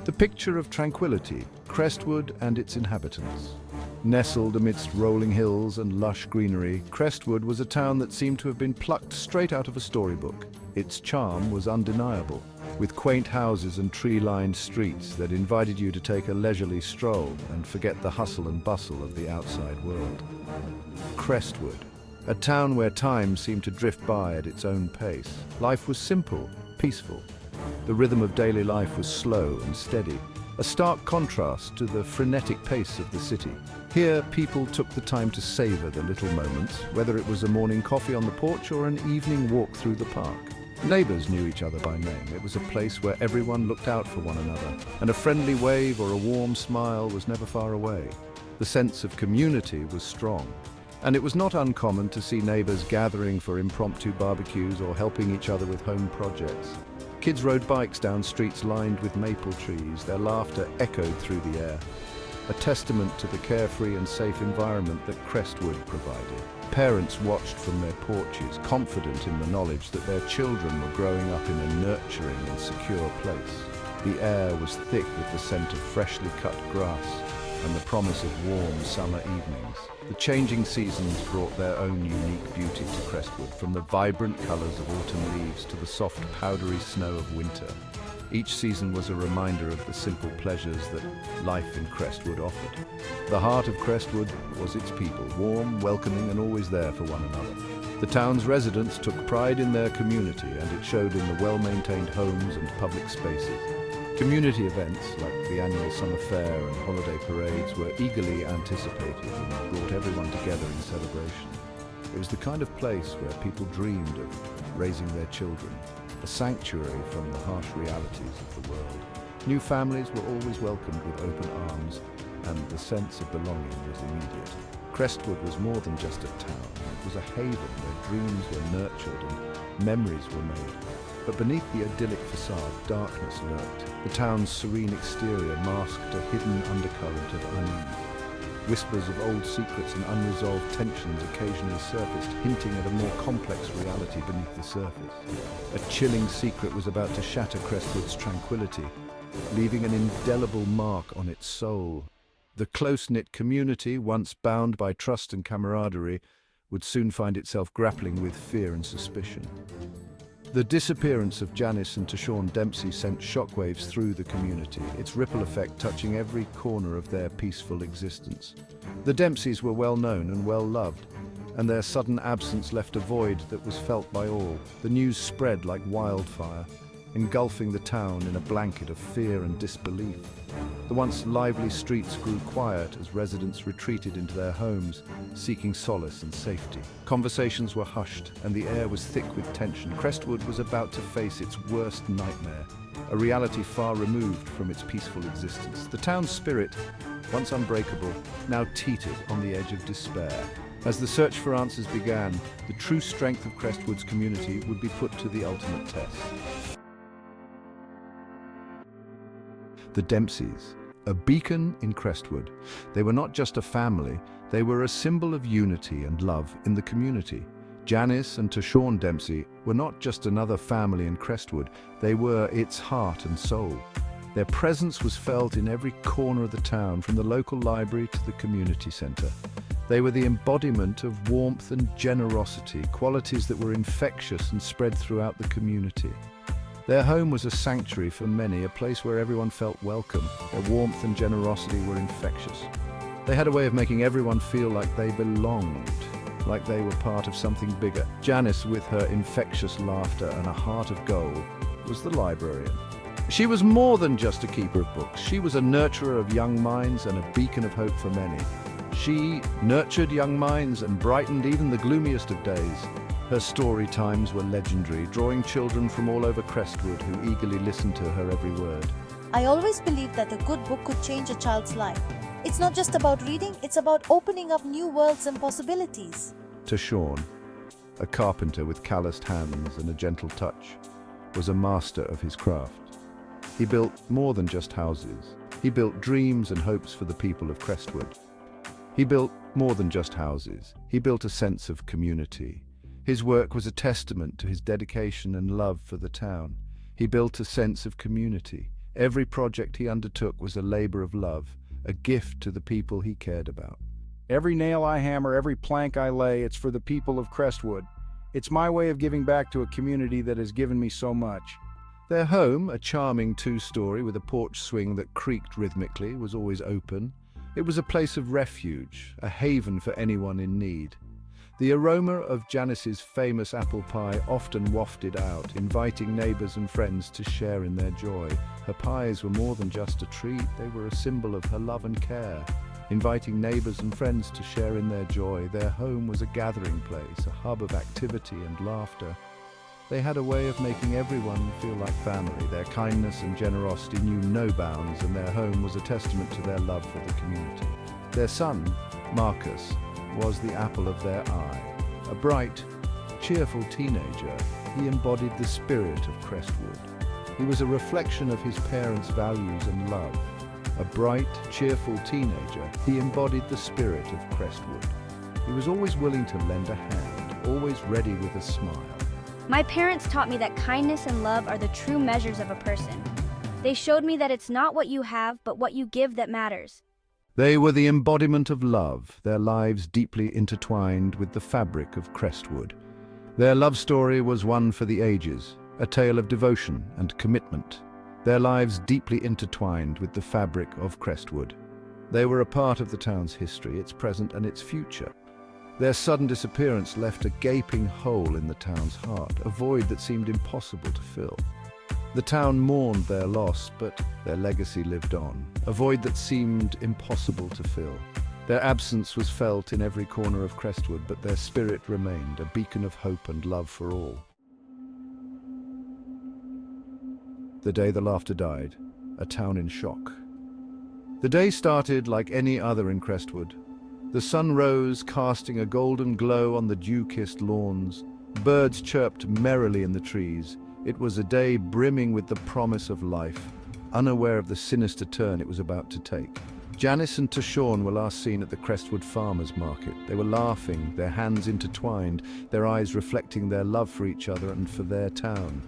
The picture of tranquility, Crestwood and its inhabitants. Nestled amidst rolling hills and lush greenery, Crestwood was a town that seemed to have been plucked straight out of a storybook. Its charm was undeniable, with quaint houses and tree-lined streets that invited you to take a leisurely stroll and forget the hustle and bustle of the outside world. Crestwood, a town where time seemed to drift by at its own pace. Life was simple, peaceful. The rhythm of daily life was slow and steady, a stark contrast to the frenetic pace of the city. Here, people took the time to savor the little moments, whether it was a morning coffee on the porch or an evening walk through the park. Neighbors knew each other by name. It was a place where everyone looked out for one another, and a friendly wave or a warm smile was never far away. The sense of community was strong, and it was not uncommon to see neighbors gathering for impromptu barbecues or helping each other with home projects. Kids rode bikes down streets lined with maple trees, their laughter echoed through the air, a testament to the carefree and safe environment that Crestwood provided. Parents watched from their porches, confident in the knowledge that their children were growing up in a nurturing and secure place. The air was thick with the scent of freshly cut grass and the promise of warm summer evenings. The changing seasons brought their own unique beauty to Crestwood, from the vibrant colors of autumn leaves to the soft, powdery snow of winter. Each season was a reminder of the simple pleasures that life in Crestwood offered. The heart of Crestwood was its people, warm, welcoming, and always there for one another. The town's residents took pride in their community, and it showed in the well-maintained homes and public spaces. Community events like the annual summer fair and holiday parades were eagerly anticipated and brought everyone together in celebration. It was the kind of place where people dreamed of raising their children, a sanctuary from the harsh realities of the world. New families were always welcomed with open arms, and the sense of belonging was immediate. Crestwood was more than just a town. It was a haven where dreams were nurtured and memories were made. But beneath the idyllic facade, darkness lurked. The town's serene exterior masked a hidden undercurrent of unease. Whispers of old secrets and unresolved tensions occasionally surfaced, hinting at a more complex reality beneath the surface. A chilling secret was about to shatter Crestwood's tranquility, leaving an indelible mark on its soul. The close-knit community, once bound by trust and camaraderie, would soon find itself grappling with fear and suspicion. The disappearance of Janice and Tashawn Dempsey sent shockwaves through the community, its ripple effect touching every corner of their peaceful existence. The Dempseys were well known and well loved, and their sudden absence left a void that was felt by all. The news spread like wildfire, engulfing the town in a blanket of fear and disbelief. The once lively streets grew quiet as residents retreated into their homes, seeking solace and safety. Conversations were hushed, and the air was thick with tension. Crestwood was about to face its worst nightmare, a reality far removed from its peaceful existence. The town's spirit, once unbreakable, now teetered on the edge of despair. As the search for answers began, the true strength of Crestwood's community would be put to the ultimate test. The Dempseys, a beacon in Crestwood. They were not just a family, they were a symbol of unity and love in the community. Janice and Tashawn Dempsey were not just another family in Crestwood, they were its heart and soul. Their presence was felt in every corner of the town, from the local library to the community center. They were the embodiment of warmth and generosity, qualities that were infectious and spread throughout the community. Their home was a sanctuary for many, a place where everyone felt welcome. Their warmth and generosity were infectious. They had a way of making everyone feel like they belonged, like they were part of something bigger. Janice, with her infectious laughter and a heart of gold, was the librarian. She was more than just a keeper of books. She was a nurturer of young minds and a beacon of hope for many. She nurtured young minds and brightened even the gloomiest of days. Her story times were legendary, drawing children from all over Crestwood who eagerly listened to her every word. I always believed that a good book could change a child's life. It's not just about reading, it's about opening up new worlds and possibilities. Tashawn, a carpenter with calloused hands and a gentle touch, was a master of his craft. He built more than just houses. He built dreams and hopes for the people of Crestwood. He built more than just houses. He built a sense of community. His work was a testament to his dedication and love for the town. He built a sense of community, Every project he undertook was a labor of love, a gift to the people he cared about. Every nail I hammer, every plank I lay, it's for the people of Crestwood. It's my way of giving back to a community that has given me so much. Their home, a charming two-story with a porch swing that creaked rhythmically, was always open. It was a place of refuge, a haven for anyone in need. The aroma of Janice's famous apple pie often wafted out, inviting neighbors and friends to share in their joy. Her pies were more than just a treat, they were a symbol of her love and care. Inviting neighbors and friends to share in their joy, their home was a gathering place, a hub of activity and laughter. They had a way of making everyone feel like family. Their kindness and generosity knew no bounds, and their home was a testament to their love for the community. Their son, Marcus, was the apple of their eye. A bright, cheerful teenager, he embodied the spirit of Crestwood. He was a reflection of his parents' values and love. A bright, cheerful teenager, he embodied the spirit of Crestwood. He was always willing to lend a hand, always ready with a smile. My parents taught me that kindness and love are the true measures of a person. They showed me that it's not what you have, but what you give that matters. They were the embodiment of love, their lives deeply intertwined with the fabric of Crestwood. Their love story was one for the ages, a tale of devotion and commitment. Their lives deeply intertwined with the fabric of Crestwood. They were a part of the town's history, its present and its future. Their sudden disappearance left a gaping hole in the town's heart, a void that seemed impossible to fill. The town mourned their loss, but their legacy lived on, a void that seemed impossible to fill. Their absence was felt in every corner of Crestwood, but their spirit remained, a beacon of hope and love for all. The day the laughter died, a town in shock. The day started like any other in Crestwood. The sun rose, casting a golden glow on the dew-kissed lawns. Birds chirped merrily in the trees. It was a day brimming with the promise of life, unaware of the sinister turn it was about to take. Janice and Tashawn were last seen at the Crestwood Farmers Market. They were laughing, their hands intertwined, their eyes reflecting their love for each other and for their town.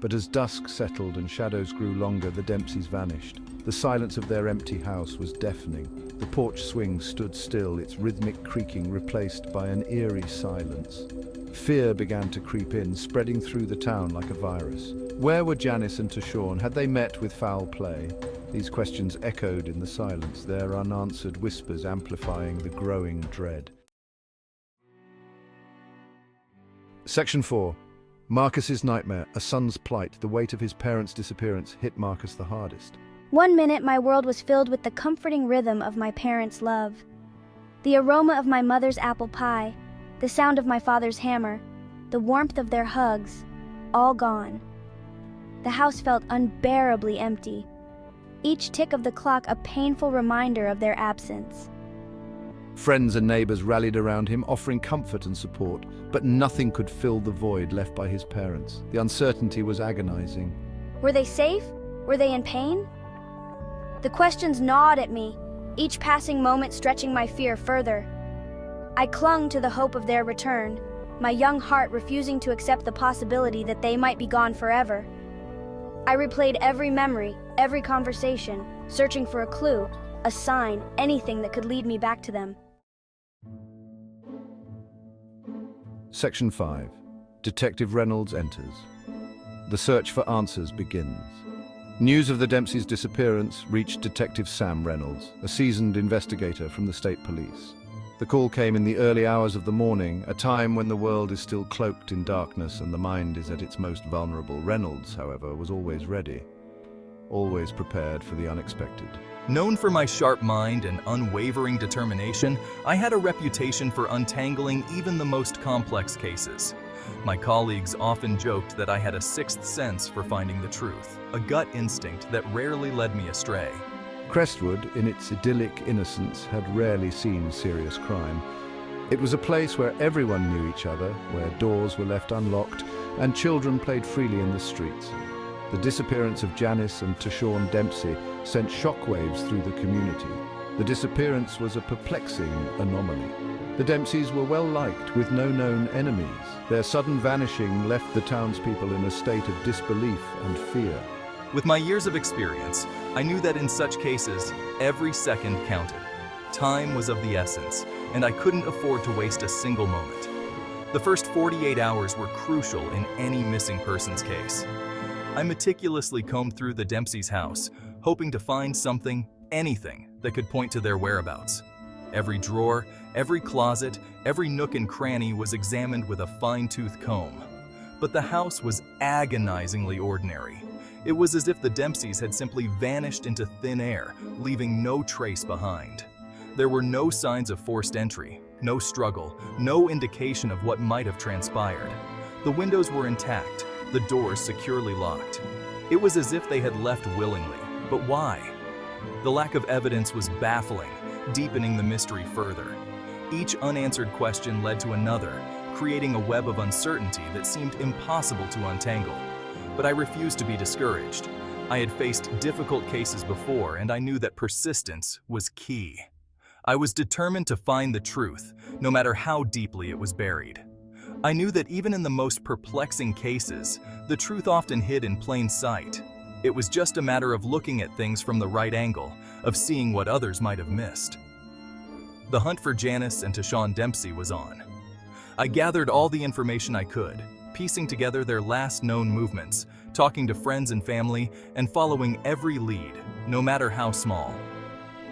But as dusk settled and shadows grew longer, the Dempseys vanished. The silence of their empty house was deafening. The porch swing stood still, its rhythmic creaking replaced by an eerie silence. Fear began to creep in, spreading through the town like a virus. Where were Janice and Tashawn? Had they met with foul play? These questions echoed in the silence, their unanswered whispers amplifying the growing dread. Section 4. Marcus's nightmare, a son's plight. The weight of his parents' disappearance hit Marcus the hardest. One minute, my world was filled with the comforting rhythm of my parents' love. The aroma of my mother's apple pie, the sound of my father's hammer, the warmth of their hugs, all gone. The house felt unbearably empty. Each tick of the clock a painful reminder of their absence. Friends and neighbors rallied around him, offering comfort and support, but nothing could fill the void left by his parents. The uncertainty was agonizing. Were they safe? Were they in pain? The questions gnawed at me, each passing moment stretching my fear further. I clung to the hope of their return, my young heart refusing to accept the possibility that they might be gone forever. I replayed every memory, every conversation, searching for a clue, a sign, anything that could lead me back to them. Section 5. Detective Reynolds enters. The search for answers begins. News of the Dempseys' disappearance reached Detective Sam Reynolds, a seasoned investigator from the state police. The call came in the early hours of the morning, a time when the world is still cloaked in darkness and the mind is at its most vulnerable. Reynolds, however, was always ready, always prepared for the unexpected. Known for my sharp mind and unwavering determination, I had a reputation for untangling even the most complex cases. My colleagues often joked that I had a sixth sense for finding the truth, a gut instinct that rarely led me astray. Crestwood, in its idyllic innocence, had rarely seen serious crime. It was a place where everyone knew each other, where doors were left unlocked, and children played freely in the streets. The disappearance of Janice and Tashawn Dempsey sent shockwaves through the community. The disappearance was a perplexing anomaly. The Dempseys were well liked, with no known enemies. Their sudden vanishing left the townspeople in a state of disbelief and fear. With my years of experience, I knew that in such cases, every second counted. Time was of the essence, and I couldn't afford to waste a single moment. The first 48 hours were crucial in any missing persons case. I meticulously combed through the Dempsey's house, hoping to find something, anything, that could point to their whereabouts. Every drawer, every closet, every nook and cranny was examined with a fine-tooth comb. But the house was agonizingly ordinary. It was as if the Dempseys had simply vanished into thin air, leaving no trace behind. There were no signs of forced entry, no struggle, no indication of what might have transpired. The windows were intact, the doors securely locked. It was as if they had left willingly, but why? The lack of evidence was baffling, deepening the mystery further. Each unanswered question led to another, creating a web of uncertainty that seemed impossible to untangle. But I refused to be discouraged. I had faced difficult cases before, and I knew that persistence was key. I was determined to find the truth, no matter how deeply it was buried. I knew that even in the most perplexing cases, the truth often hid in plain sight. It was just a matter of looking at things from the right angle, of seeing what others might have missed. The hunt for Janice and Tashawn Dempsey was on. I gathered all the information I could, piecing together their last known movements, talking to friends and family, and following every lead, no matter how small.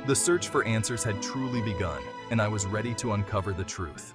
The search for answers had truly begun, and I was ready to uncover the truth.